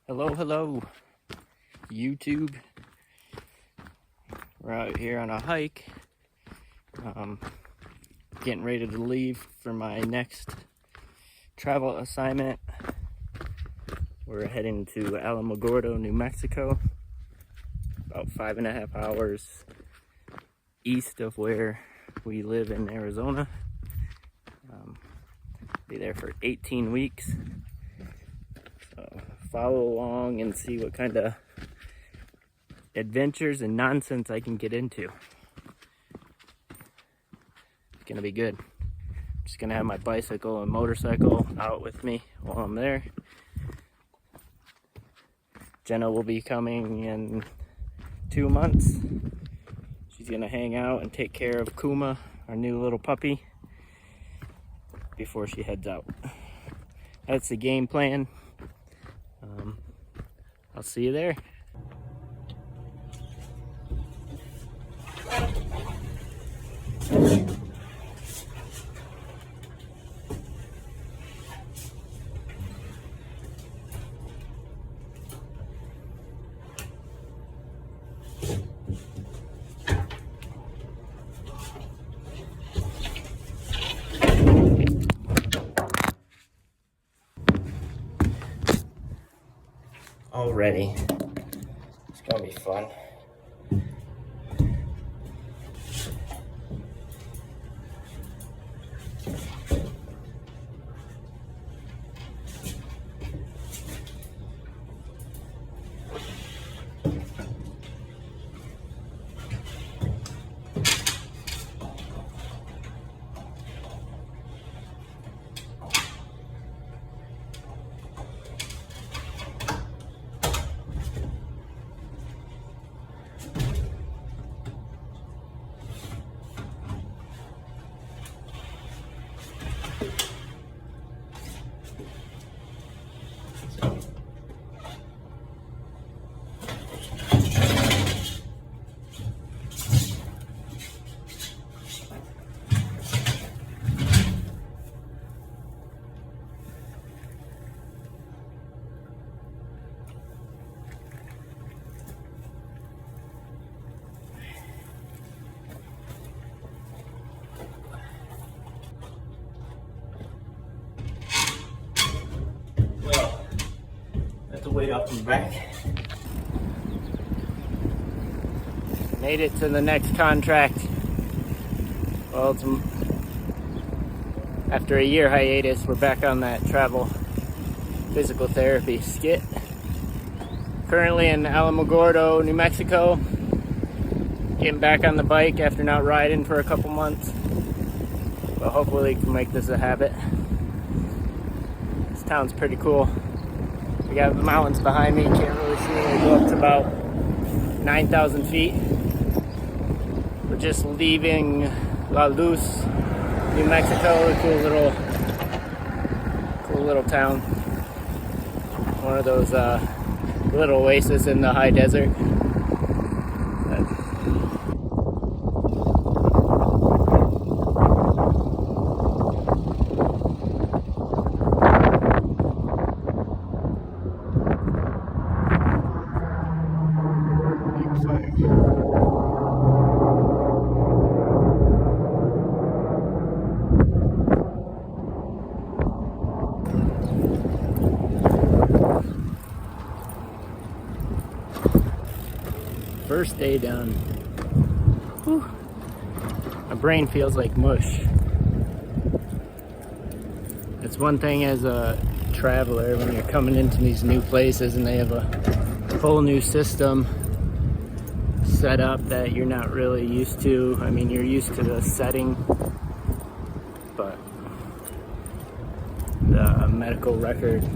Hello, YouTube. We're out here on a hike. Getting ready to leave for my next travel assignment. We're heading to Alamogordo, New Mexico. About 5.5 hours east of where we live in Arizona. Be there for 18 weeks. So follow along and see what kind of adventures and nonsense I can get into. It's gonna be good. I'm just gonna have my bicycle and motorcycle out with me while I'm there. Jenna will be coming in 2 months. She's gonna hang out and take care of Kuma, our new little puppy, before she heads out. That's the game plan. I'll see you there. Already. It's gonna be fun. Weight up and back. Made it to the next contract. Well, after a year hiatus, we're back on that travel physical therapy skit. Currently in Alamogordo, New Mexico. Getting back on the bike after not riding for a couple months. But hopefully we can make this a habit. This town's pretty cool. We got the mountains behind me, can't really see them. We go up to about 9,000 feet. We're just leaving La Luz, New Mexico, a cool little town. One of those little oases in the high desert. First day done. Whew. My brain feels like mush. It's one thing as a traveler when you're coming into these new places and they have a whole new system set up that you're not really used to. I mean, you're used to the setting, but the medical record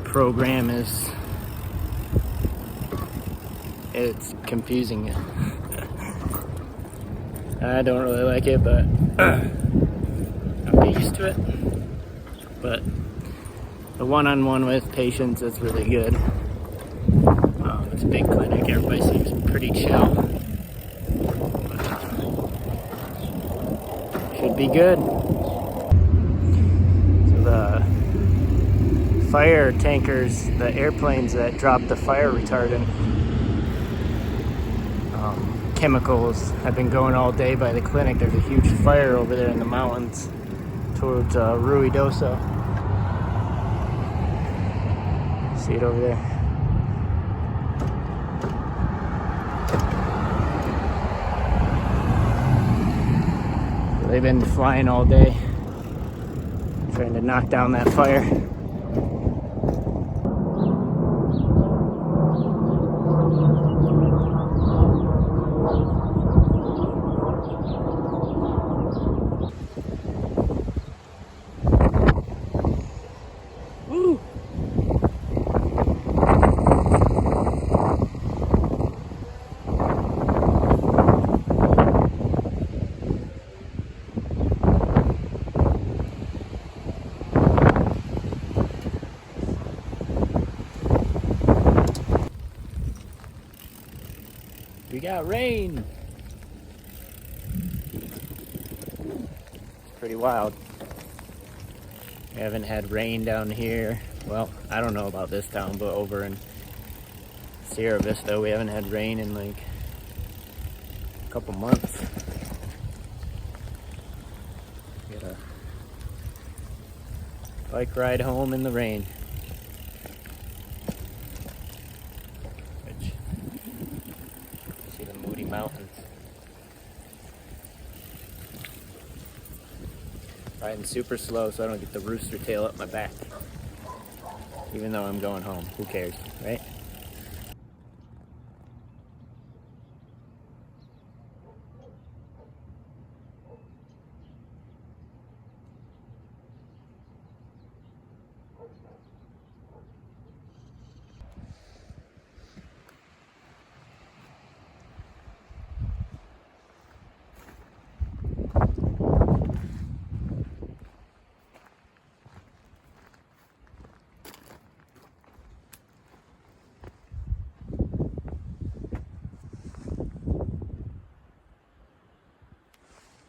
program it's confusing. I don't really like it, but I'll get used to it. But the one-on-one with patients is really good. It's a big clinic, everybody seems pretty chill. Should be good. So the fire tankers, the airplanes that drop the fire retardant chemicals, have been going all day by the clinic. There's a huge fire over there in the mountains towards Ruidoso. See it over there? They've been flying all day, trying to knock down that fire. Woo! We got rain. It's pretty wild. We haven't had rain down here. Well, I don't know about this town, but over in Sierra Vista, we haven't had rain in like a couple months. Got a bike ride home in the rain. Mountains. Riding super slow so I don't get the rooster tail up my back. Even though I'm going home, who cares, right?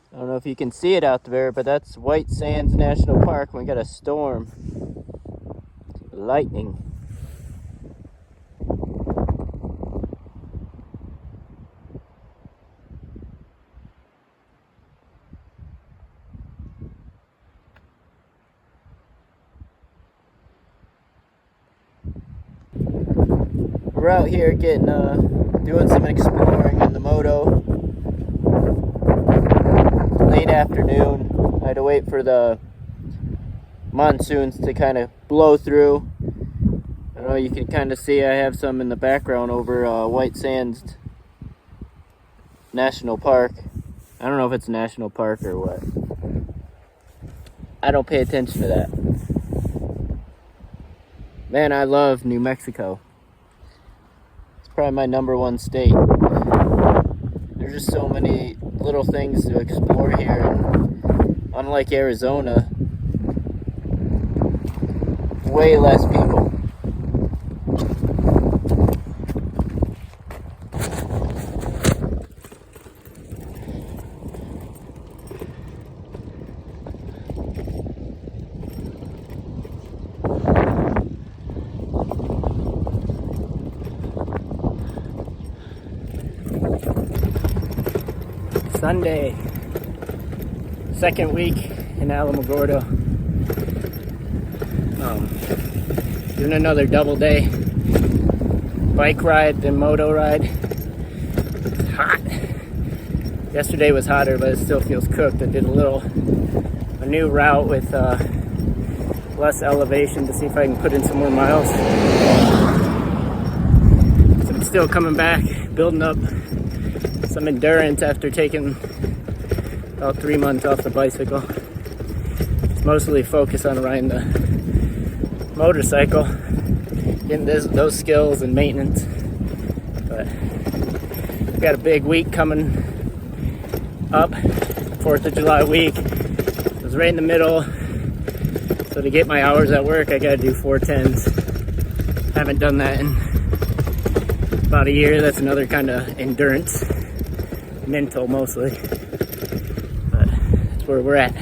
I don't know if you can see it out there, but that's White Sands National Park. We got a storm. Lightning. We're out here getting doing some exploring in the moto. Late afternoon. I had to wait for the monsoons to kind of blow through. I don't know, you can kind of see I have some in the background over White Sands National Park. I don't know if it's a national park or what. I don't pay attention to that. Man, I love New Mexico. It's probably my #1 state. There's just so many little things to explore here, and unlike Arizona, way less people. Sunday, second week in Alamogordo. Doing another double day bike ride then moto ride. It's hot. Yesterday was hotter, but it still feels cooked. I did a new route with less elevation to see if I can put in some more miles. So I'm still coming back, building up some endurance after taking about 3 months off the bicycle. It's mostly focused on riding the motorcycle, getting those skills and maintenance. But we got a big week coming up, 4th of July week. It was right in the middle, so to get my hours at work, I gotta do 410s. Haven't done that in about a year. That's another kind of endurance. Mental mostly, but that's where we're at.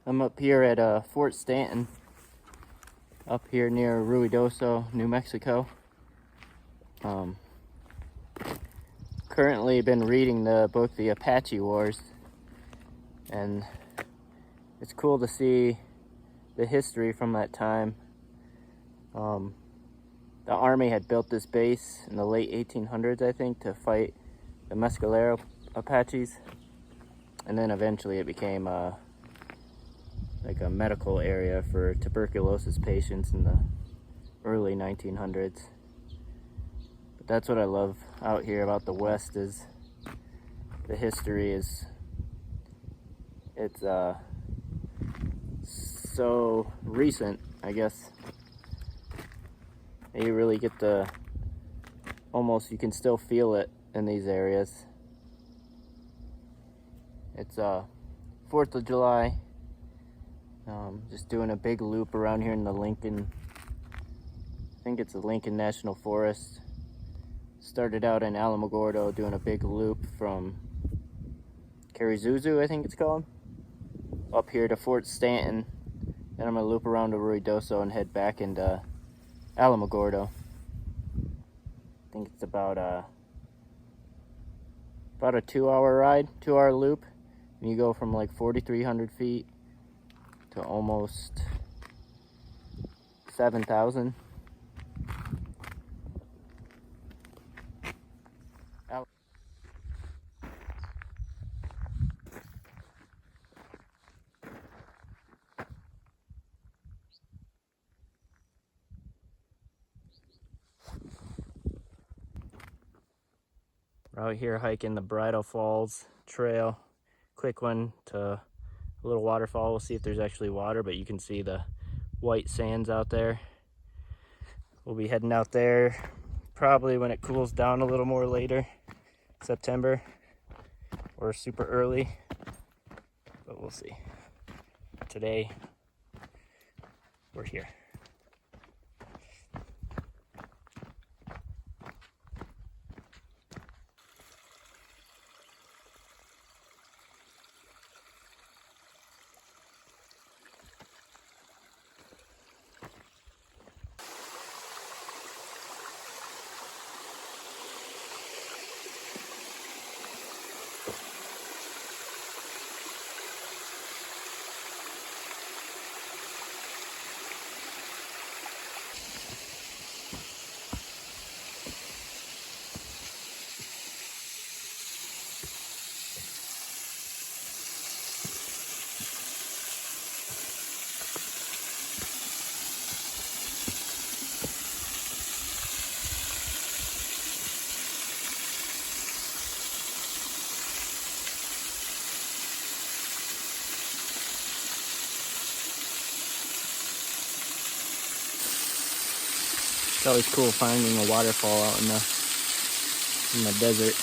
I'm up here at Fort Stanton, up here near Ruidoso, New Mexico. Currently been reading the book The Apache Wars, and it's cool to see the history from that time. The Army had built this base in the late 1800s, I think, to fight the Mescalero Apaches, and then eventually it became like a medical area for tuberculosis patients in the early 1900s. But that's what I love out here about the West, is the history is, it's so recent, I guess. You really get to, almost, you can still feel it in these areas. It's 4th of July. Just doing a big loop around here in the Lincoln, I think it's the Lincoln National Forest. Started out in Alamogordo, doing a big loop from Carrizuzu, I think it's called, up here to Fort Stanton. Then I'm gonna loop around to Ruidoso and head back into Alamogordo. I think it's about a 2-hour ride, 2-hour loop. And you go from like 4,300 feet to almost 7,000. We're out here hiking the Bridal Falls Trail. Quick one to a little waterfall. We'll see if there's actually water, but you can see the white sands out there. We'll be heading out there probably when it cools down a little more later, September, or super early, but we'll see. Today, we're here. It's always cool finding a waterfall out in the desert.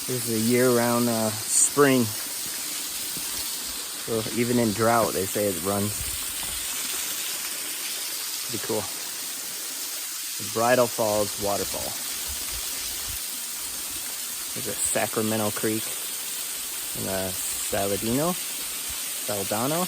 This is a year-round spring. So even in drought, they say it runs. Pretty cool. The Bridal Falls waterfall. There's a Sacramento Creek and a Saldano.